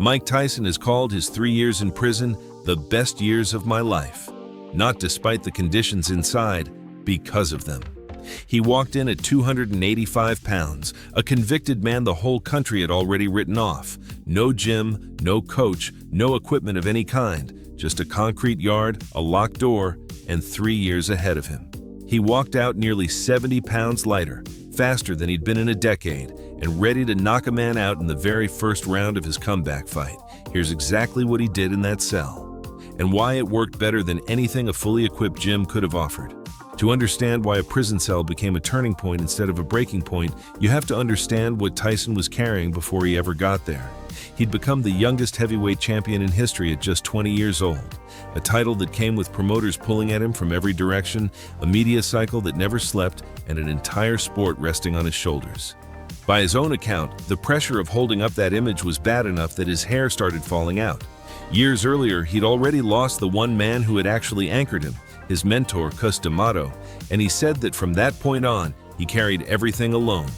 Mike Tyson has called his 3 years in prison the best years of my life. Not despite the conditions inside, because of them. He walked in at 285 pounds, a convicted man the whole country had already written off. No gym, no coach, no equipment of any kind, just a concrete yard, a locked door, and 3 years ahead of him. He walked out nearly 70 pounds lighter, faster than he'd been in a decade, and ready to knock a man out in the very first round of his comeback fight. Here's exactly what he did in that cell, and why it worked better than anything a fully equipped gym could have offered. To understand why a prison cell became a turning point instead of a breaking point, you have to understand what Tyson was carrying before he ever got there. He'd become the youngest heavyweight champion in history at just 20 years old, a title that came with promoters pulling at him from every direction, a media cycle that never slept, and an entire sport resting on his shoulders. By his own account, the pressure of holding up that image was bad enough that his hair started falling out. Years earlier, he'd already lost the one man who had actually anchored him, his mentor, Cus D'Amato, and he said that from that point on, he carried everything alone.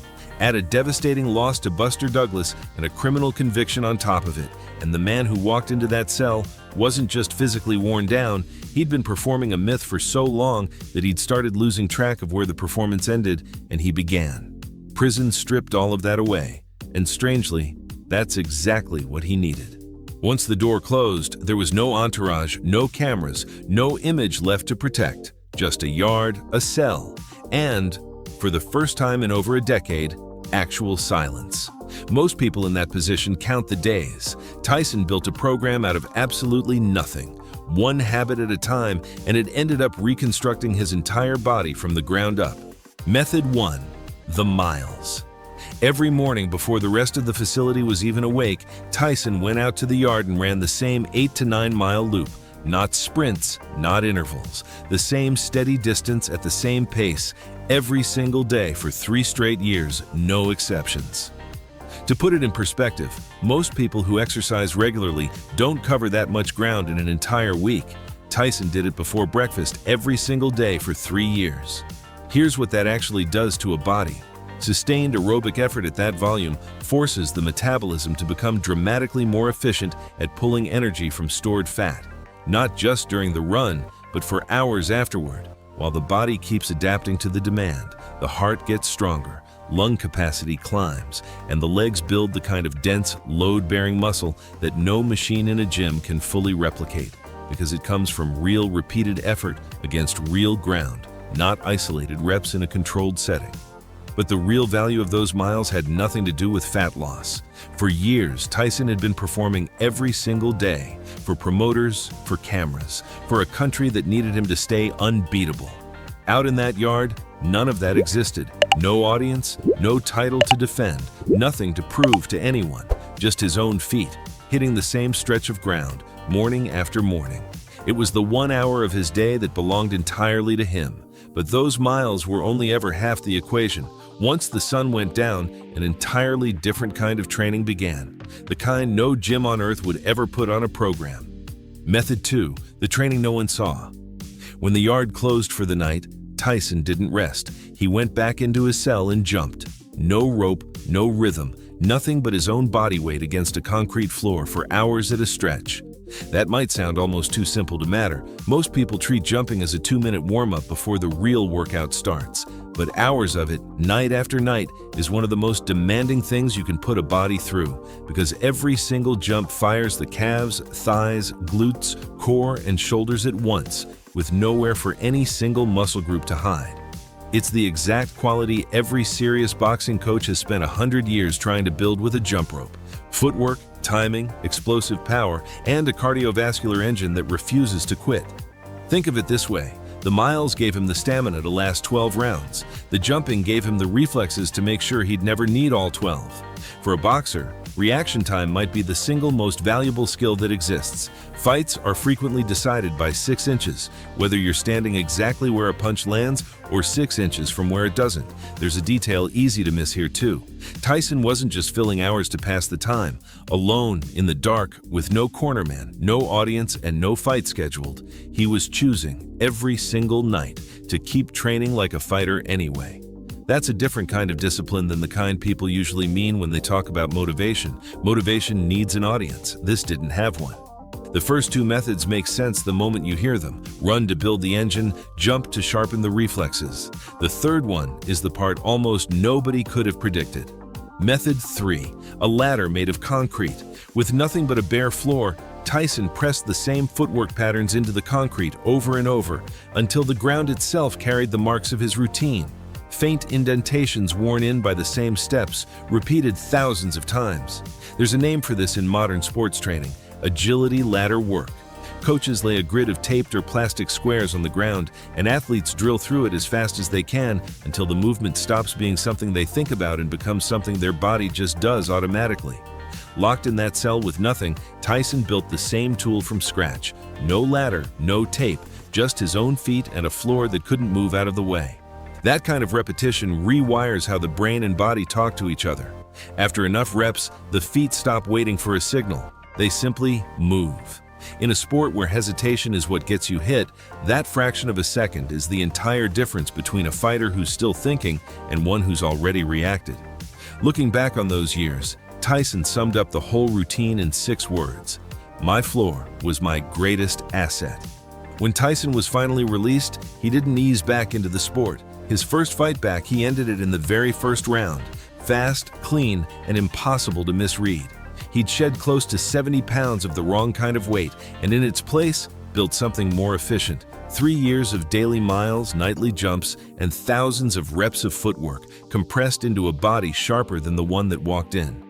Add a devastating loss to Buster Douglas and a criminal conviction on top of it, and the man who walked into that cell wasn't just physically worn down, he'd been performing a myth for so long that he'd started losing track of where the performance ended, and he began. Prison stripped all of that away, and strangely, that's exactly what he needed. Once the door closed, there was no entourage, no cameras, no image left to protect. Just a yard, a cell, and, for the first time in over a decade, actual silence. Most people in that position count the days. Tyson built a program out of absolutely nothing, one habit at a time, and it ended up reconstructing his entire body from the ground up. Method 1. The miles. Every morning before the rest of the facility was even awake, Tyson went out to the yard and ran the same 8 to 9 mile loop. Not sprints, not intervals. The same steady distance at the same pace, every single day for 3 straight years, no exceptions. To put it in perspective, most people who exercise regularly don't cover that much ground in an entire week. Tyson did it before breakfast every single day for 3 years. Here's what that actually does to a body. Sustained aerobic effort at that volume forces the metabolism to become dramatically more efficient at pulling energy from stored fat, not just during the run, but for hours afterward. While the body keeps adapting to the demand, the heart gets stronger, lung capacity climbs, and the legs build the kind of dense, load-bearing muscle that no machine in a gym can fully replicate, because it comes from real repeated effort against real ground, not isolated reps in a controlled setting. But the real value of those miles had nothing to do with fat loss. For years, Tyson had been performing every single day for promoters, for cameras, for a country that needed him to stay unbeatable. Out in that yard, none of that existed. No audience, no title to defend, nothing to prove to anyone, just his own feet, hitting the same stretch of ground, morning after morning. It was the 1 hour of his day that belonged entirely to him. But those miles were only ever half the equation. Once the sun went down, an entirely different kind of training began, the kind no gym on earth would ever put on a program. Method 2, the training no one saw. When the yard closed for the night, Tyson didn't rest. He went back into his cell and jumped. No rope, no rhythm, nothing but his own body weight against a concrete floor for hours at a stretch. That might sound almost too simple to matter. Most people treat jumping as a 2-minute warm-up before the real workout starts. But hours of it, night after night, is one of the most demanding things you can put a body through, because every single jump fires the calves, thighs, glutes, core, and shoulders at once, with nowhere for any single muscle group to hide. It's the exact quality every serious boxing coach has spent 100 years trying to build with a jump rope. Footwork, timing, explosive power, and a cardiovascular engine that refuses to quit. Think of it this way. The miles gave him the stamina to last 12 rounds. The jumping gave him the reflexes to make sure he'd never need all 12. For a boxer, reaction time might be the single most valuable skill that exists. Fights are frequently decided by 6 inches, whether you're standing exactly where a punch lands or 6 inches from where it doesn't. There's a detail easy to miss here too. Tyson wasn't just filling hours to pass the time. Alone, in the dark, with no cornerman, no audience, and no fight scheduled, he was choosing every single night to keep training like a fighter anyway. That's a different kind of discipline than the kind people usually mean when they talk about motivation. Motivation needs an audience. This didn't have one. The first two methods make sense the moment you hear them. Run to build the engine, jump to sharpen the reflexes. The third one is the part almost nobody could have predicted. Method 3, a ladder made of concrete. With nothing but a bare floor, Tyson pressed the same footwork patterns into the concrete over and over until the ground itself carried the marks of his routine. Faint indentations worn in by the same steps, repeated thousands of times. There's a name for this in modern sports training: agility ladder work. Coaches lay a grid of taped or plastic squares on the ground, and athletes drill through it as fast as they can until the movement stops being something they think about and becomes something their body just does automatically. Locked in that cell with nothing, Tyson built the same tool from scratch. No ladder, no tape, just his own feet and a floor that couldn't move out of the way. That kind of repetition rewires how the brain and body talk to each other. After enough reps, the feet stop waiting for a signal. They simply move. In a sport where hesitation is what gets you hit, that fraction of a second is the entire difference between a fighter who's still thinking and one who's already reacted. Looking back on those years, Tyson summed up the whole routine in 6 words: "My floor was my greatest asset." When Tyson was finally released, he didn't ease back into the sport. His first fight back, he ended it in the very first round. Fast, clean, and impossible to misread. He'd shed close to 70 pounds of the wrong kind of weight, and in its place, built something more efficient. 3 years of daily miles, nightly jumps, and thousands of reps of footwork compressed into a body sharper than the one that walked in.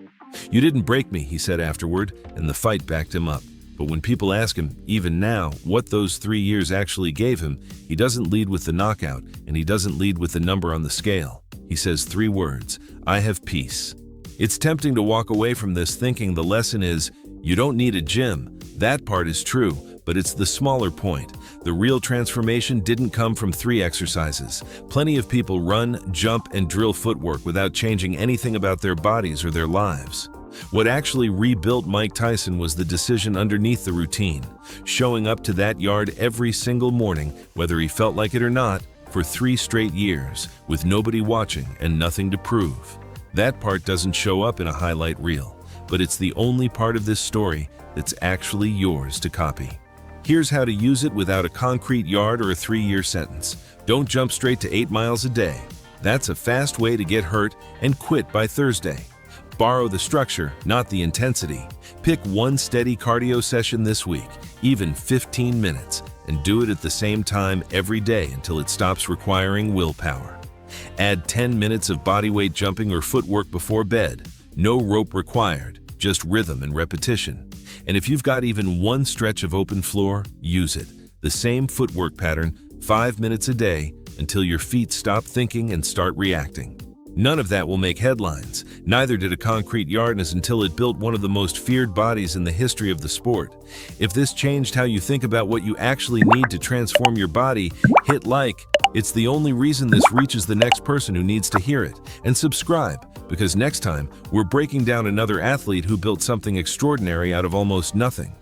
"You didn't break me," he said afterward, and the fight backed him up. But when people ask him, even now, what those 3 years actually gave him, he doesn't lead with the knockout, and he doesn't lead with the number on the scale. He says 3 words: "I have peace." It's tempting to walk away from this thinking the lesson is, you don't need a gym. That part is true, but it's the smaller point. The real transformation didn't come from 3 exercises. Plenty of people run, jump, and drill footwork without changing anything about their bodies or their lives. What actually rebuilt Mike Tyson was the decision underneath the routine, showing up to that yard every single morning, whether he felt like it or not, for 3 straight years, with nobody watching and nothing to prove. That part doesn't show up in a highlight reel, but it's the only part of this story that's actually yours to copy. Here's how to use it without a concrete yard or a 3-year sentence. Don't jump straight to 8 miles a day. That's a fast way to get hurt and quit by Thursday. Borrow the structure, not the intensity. Pick one steady cardio session this week, even 15 minutes, and do it at the same time every day until it stops requiring willpower. Add 10 minutes of bodyweight jumping or footwork before bed. No rope required, just rhythm and repetition. And if you've got even one stretch of open floor, use it. The same footwork pattern, 5 minutes a day, until your feet stop thinking and start reacting. None of that will make headlines. Neither did a concrete yardness until it built one of the most feared bodies in the history of the sport. If this changed how you think about what you actually need to transform your body, hit like. It's the only reason this reaches the next person who needs to hear it. And subscribe, because next time, we're breaking down another athlete who built something extraordinary out of almost nothing.